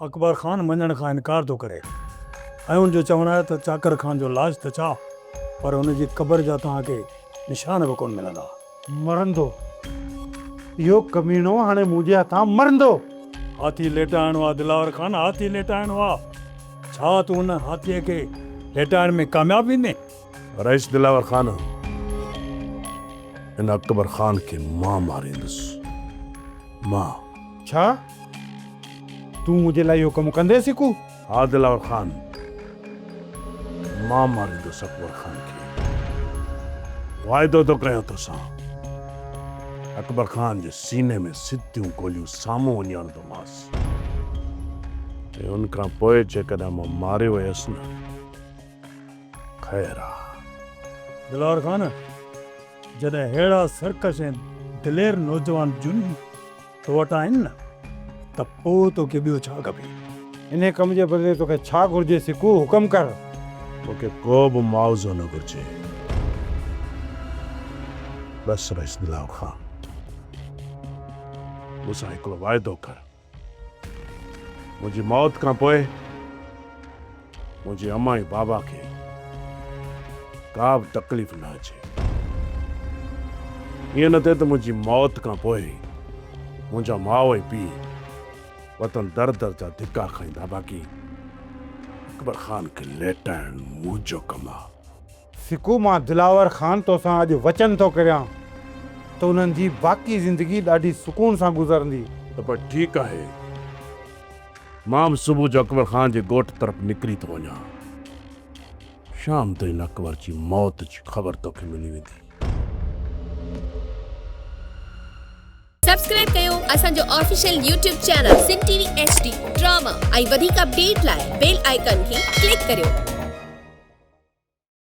अकबर खान मञण खां इनकार थो करे ऐं उनजो चवणु आहे त चाकर खान जो लाश त छा पर हुनजी क़बर जा तव्हांखे निशान बि कोन मिलंदा। मरंदो इहो कमीनो हाणे मुंहिंजे हथां मरंदो। हाथी लेटाइणो आहे दिलावर खान, हाथी लेटाइणो आहे। छा तूं हुन हाथीअ खे लेटाइण में कामयाबु थींदे? रईस दिलावर खान, इन अकबर खान के मां मारींदुसि। मां। छा तूं मुंहिंजे लाइ इहो कमु कंदे सिकू? हा दिलावर खान, मां मारींदुसि अकबर खान खे। वाइदो तो कयां तोसां। अकबर खान जे सीने में सिधियूं गोलियूं साम्हूं वञी हणंदोमांसि। ऐं उन खां पोइ जेकॾहिं मां मारियो वियसि न, ख़ैर आहे। दिलावर खान, जॾहिं अहिड़ा सरकश ऐं दिलेर नौजवान जुन तो वटि आहिनि न त पोइ तोखे ॿियो छा खपे? इन कम जे बदिले तोखे छा घुर्जे सिकू? हुकम कर। मूंखे को बि मुआवज़ो न घुर्जे। बसि रईस दिलावर खान, मूंसां हिकिड़ो वाइदो कर। मुंहिंजी मौत खां पोइ मुंहिंजे अम्मा ऐं बाबा खे का बि तकलीफ़ न अचे। ईअं न थिए त मुंहिंजी मौत खां पोइ मुंहिंजा माउ ऐं पीउ वतन दर दर जा धिका खाईंदा। बाक़ी अकबर खान खे लेटाइण मुंहिंजो कमु आहे। सिकू, मां दिलावर खान तोसां अॼु वचन थो करियां त उन्हनि जी बाक़ी ज़िंदगी ॾाढी सुकून सां गुज़रंदी। त पर ठीकु आहे, मां बि सुबुह जो अकबर खान जे ॻोठ तरफ़ निकिरी थो वञा। शाम ताईं अकबर जी मौत जी ख़बर तोखे मिली वेंदी। सब्सक्राइब कयो असांजो official YouTube channel Singh TV HD drama ऐं वधीक अपडेट लाइ बेल आइकन खे क्लिक करियो।